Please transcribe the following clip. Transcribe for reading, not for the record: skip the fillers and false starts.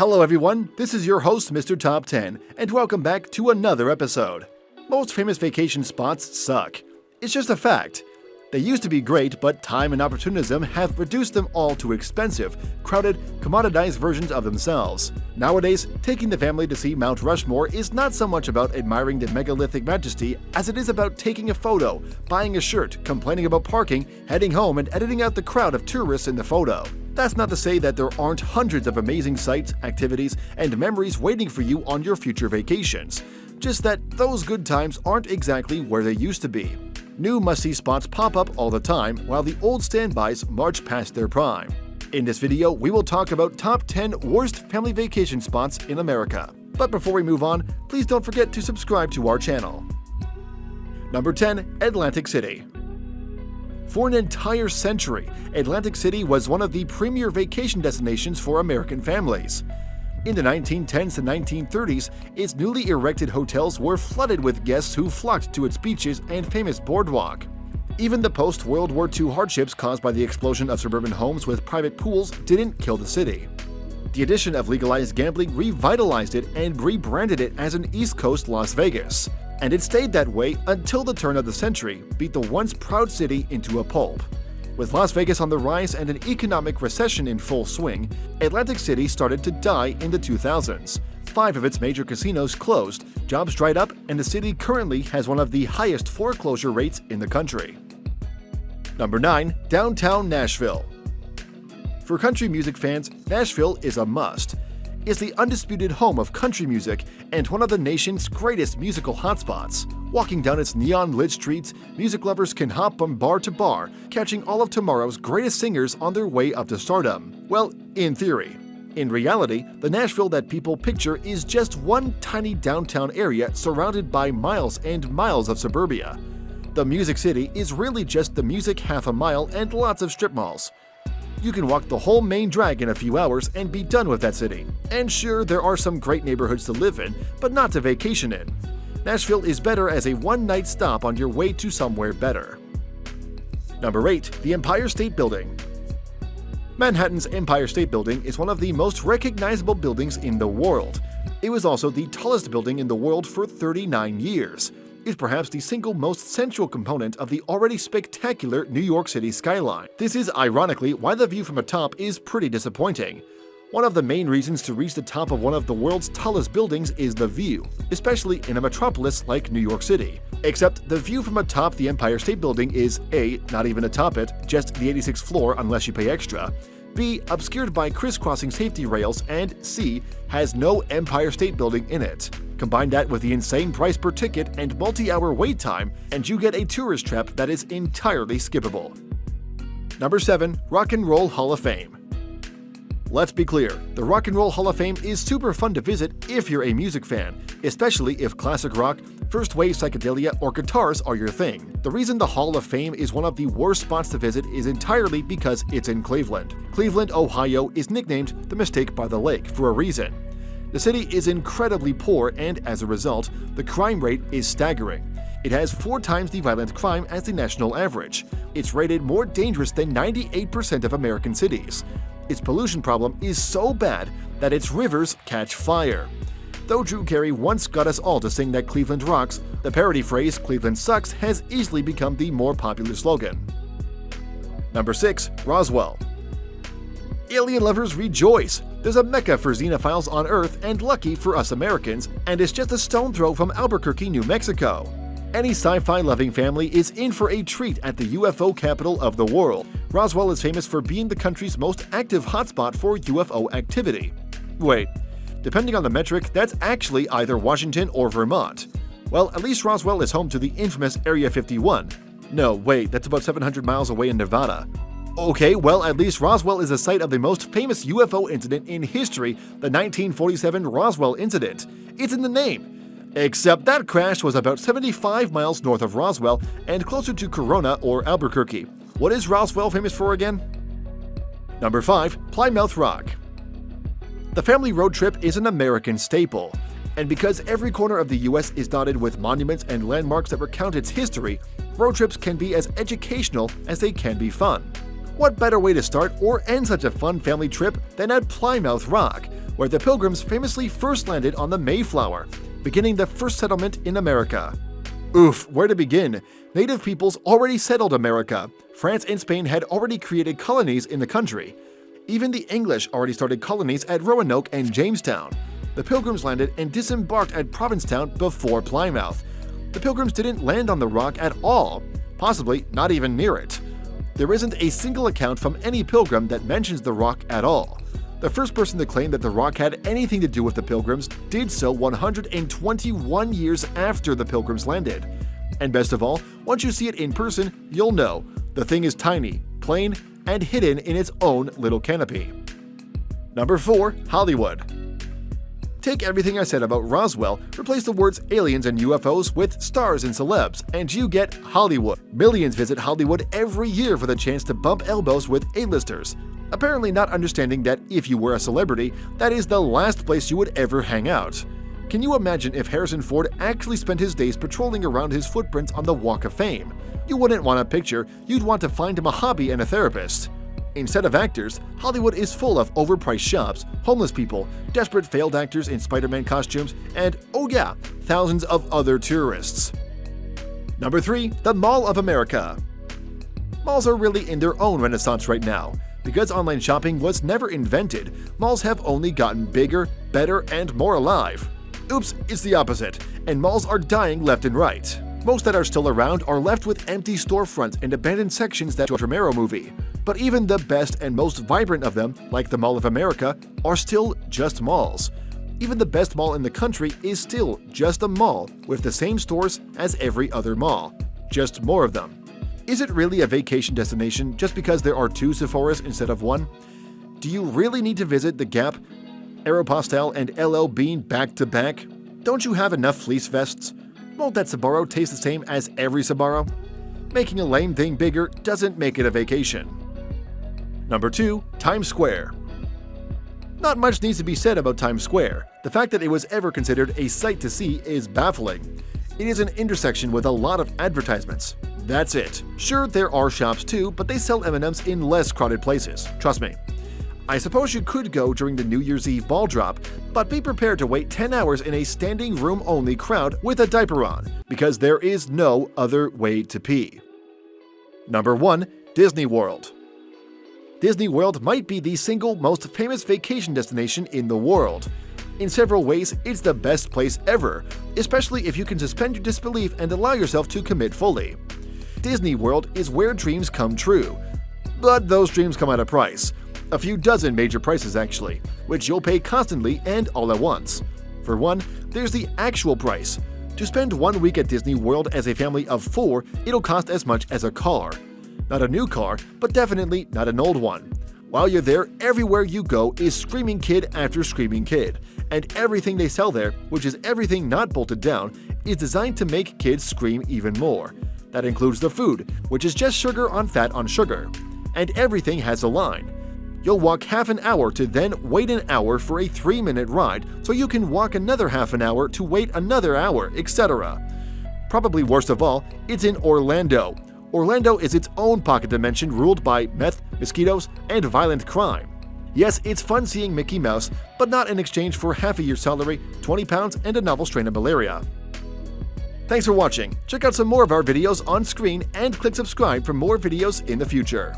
Hello everyone, this is your host Mr. Top 10, and welcome back to another episode. Most famous vacation spots suck. It's just a fact. They used to be great, but time and opportunism have reduced them all to expensive, crowded, commoditized versions of themselves. Nowadays, taking the family to see Mount Rushmore is not so much about admiring the megalithic majesty as it is about taking a photo, buying a shirt, complaining about parking, heading home, and editing out the crowd of tourists in the photo. That's not to say that there aren't hundreds of amazing sights, activities, and memories waiting for you on your future vacations. Just that those good times aren't exactly where they used to be. New must-see spots pop up all the time, while the old standbys march past their prime. In this video, we will talk about top 10 worst family vacation spots in America. But before we move on, please don't forget to subscribe to our channel. Number 10. Atlantic City. For an entire century, Atlantic City was one of the premier vacation destinations for American families. In the 1910s to 1930s, its newly erected hotels were flooded with guests who flocked to its beaches and famous boardwalk. Even the post-World War II hardships caused by the explosion of suburban homes with private pools didn't kill the city. The addition of legalized gambling revitalized it and rebranded it as an East Coast Las Vegas. And it stayed that way until the turn of the century beat the once proud city into a pulp. With Las Vegas on the rise and an economic recession in full swing, Atlantic City started to die in the 2000s. 5 of its major casinos closed, jobs dried up, and the city currently has one of the highest foreclosure rates in the country. Number 9. Downtown Nashville. For country music fans, Nashville is a must. It's the undisputed home of country music and one of the nation's greatest musical hotspots. Walking down its neon-lit streets, music lovers can hop from bar to bar, catching all of tomorrow's greatest singers on their way up to stardom. Well, in theory. In reality, the Nashville that people picture is just one tiny downtown area surrounded by miles and miles of suburbia. The Music City is really just the music half a mile and lots of strip malls. You can walk the whole main drag in a few hours and be done with that city. And sure, there are some great neighborhoods to live in, but not to vacation in. Nashville is better as a one-night stop on your way to somewhere better. Number 8. The Empire State Building. Manhattan's Empire State Building is one of the most recognizable buildings in the world. It was also the tallest building in the world for 39 years. It's perhaps the single most central component of the already spectacular New York City skyline. This is ironically why the view from atop is pretty disappointing. One of the main reasons to reach the top of one of the world's tallest buildings is the view, especially in a metropolis like New York City. Except the view from atop the Empire State Building is A. not even atop it, just the 86th floor unless you pay extra, B. obscured by crisscrossing safety rails, and C. has no Empire State Building in it. Combine that with the insane price per ticket and multi-hour wait time, and you get a tourist trap that is entirely skippable. Number 7. Rock and Roll Hall of Fame. Let's be clear, the Rock and Roll Hall of Fame is super fun to visit if you're a music fan, especially if classic rock, first-wave psychedelia, or guitars are your thing. The reason the Hall of Fame is one of the worst spots to visit is entirely because it's in Cleveland. Cleveland, Ohio is nicknamed the Mistake by the Lake for a reason. The city is incredibly poor and, as a result, the crime rate is staggering. It has 4 times the violent crime as the national average. It's rated more dangerous than 98% of American cities. Its pollution problem is so bad that its rivers catch fire. Though Drew Carey once got us all to sing that Cleveland rocks, the parody phrase "Cleveland sucks" has easily become the more popular slogan. Number 6. Roswell. Alien lovers rejoice! There's a mecca for xenophiles on Earth and lucky for us Americans, and it's just a stone throw from Albuquerque, New Mexico. Any sci-fi loving family is in for a treat at the UFO capital of the world. Roswell is famous for being the country's most active hotspot for UFO activity. Wait, depending on the metric, that's actually either Washington or Vermont. Well, at least Roswell is home to the infamous Area 51. No, wait, that's about 700 miles away in Nevada. Okay, well, at least Roswell is the site of the most famous UFO incident in history, the 1947 Roswell incident. It's in the name. Except that crash was about 75 miles north of Roswell and closer to Corona or Albuquerque. What is Roswell famous for again? Number 5. Plymouth Rock. The family road trip is an American staple. And because every corner of the US is dotted with monuments and landmarks that recount its history, road trips can be as educational as they can be fun. What better way to start or end such a fun family trip than at Plymouth Rock, where the Pilgrims famously first landed on the Mayflower, beginning the first settlement in America. Oof, where to begin? Native peoples already settled America. France and Spain had already created colonies in the country. Even the English already started colonies at Roanoke and Jamestown. The Pilgrims landed and disembarked at Provincetown before Plymouth. The Pilgrims didn't land on the rock at all, possibly not even near it. There isn't a single account from any pilgrim that mentions the rock at all. The first person to claim that the rock had anything to do with the Pilgrims did so 121 years after the Pilgrims landed. And best of all, once you see it in person, you'll know the thing is tiny, plain, and hidden in its own little canopy. Number 4. Hollywood. Take everything I said about Roswell, replace the words aliens and UFOs with stars and celebs, and you get Hollywood. Millions visit Hollywood every year for the chance to bump elbows with A-listers, apparently not understanding that if you were a celebrity, that is the last place you would ever hang out. Can you imagine if Harrison Ford actually spent his days patrolling around his footprints on the Walk of Fame? You wouldn't want a picture, you'd want to find him a hobby and a therapist. Instead of actors, Hollywood is full of overpriced shops, homeless people, desperate failed actors in Spider-Man costumes, and, oh yeah, thousands of other tourists. Number 3. The Mall of America. Malls are really in their own renaissance right now. Because online shopping was never invented, malls have only gotten bigger, better, and more alive. Oops, it's the opposite, and malls are dying left and right. Most that are still around are left with empty storefronts and abandoned sections that George Romero movie. But even the best and most vibrant of them, like the Mall of America, are still just malls. Even the best mall in the country is still just a mall with the same stores as every other mall. Just more of them. Is it really a vacation destination just because there are 2 Sephoras instead of 1? Do you really need to visit the Gap, Aeropostale, and LL Bean back to back? Don't you have enough fleece vests? Won't that Sbarro taste the same as every Sbarro? Making a lame thing bigger doesn't make it a vacation. Number 2. Times Square. Not much needs to be said about Times Square. The fact that it was ever considered a sight to see is baffling. It is an intersection with a lot of advertisements. That's it. Sure, there are shops too, but they sell M&Ms in less crowded places, trust me. I suppose you could go during the New Year's Eve ball drop, but be prepared to wait 10 hours in a standing room-only crowd with a diaper on, because there is no other way to pee. Number 1. Disney World. Disney World might be the single most famous vacation destination in the world. In several ways, it's the best place ever, especially if you can suspend your disbelief and allow yourself to commit fully. Disney World is where dreams come true. But those dreams come at a price. A few dozen major prices actually, which you'll pay constantly and all at once. For one, there's the actual price. To spend 1 week at Disney World as a family of 4, it'll cost as much as a car. Not a new car, but definitely not an old one. While you're there, everywhere you go is screaming kid after screaming kid, and everything they sell there, which is everything not bolted down, is designed to make kids scream even more. That includes the food, which is just sugar on fat on sugar. And everything has a line. You'll walk half an hour to then wait an hour for a 3-minute ride, so you can walk another half an hour to wait another hour, etc. Probably worst of all, it's in Orlando. Orlando is its own pocket dimension ruled by meth, mosquitoes, and violent crime. Yes, it's fun seeing Mickey Mouse, but not in exchange for half a year's salary, 20 pounds, and a novel strain of malaria. Thanks for watching. Check out some more of our videos on screen and click subscribe for more videos in the future.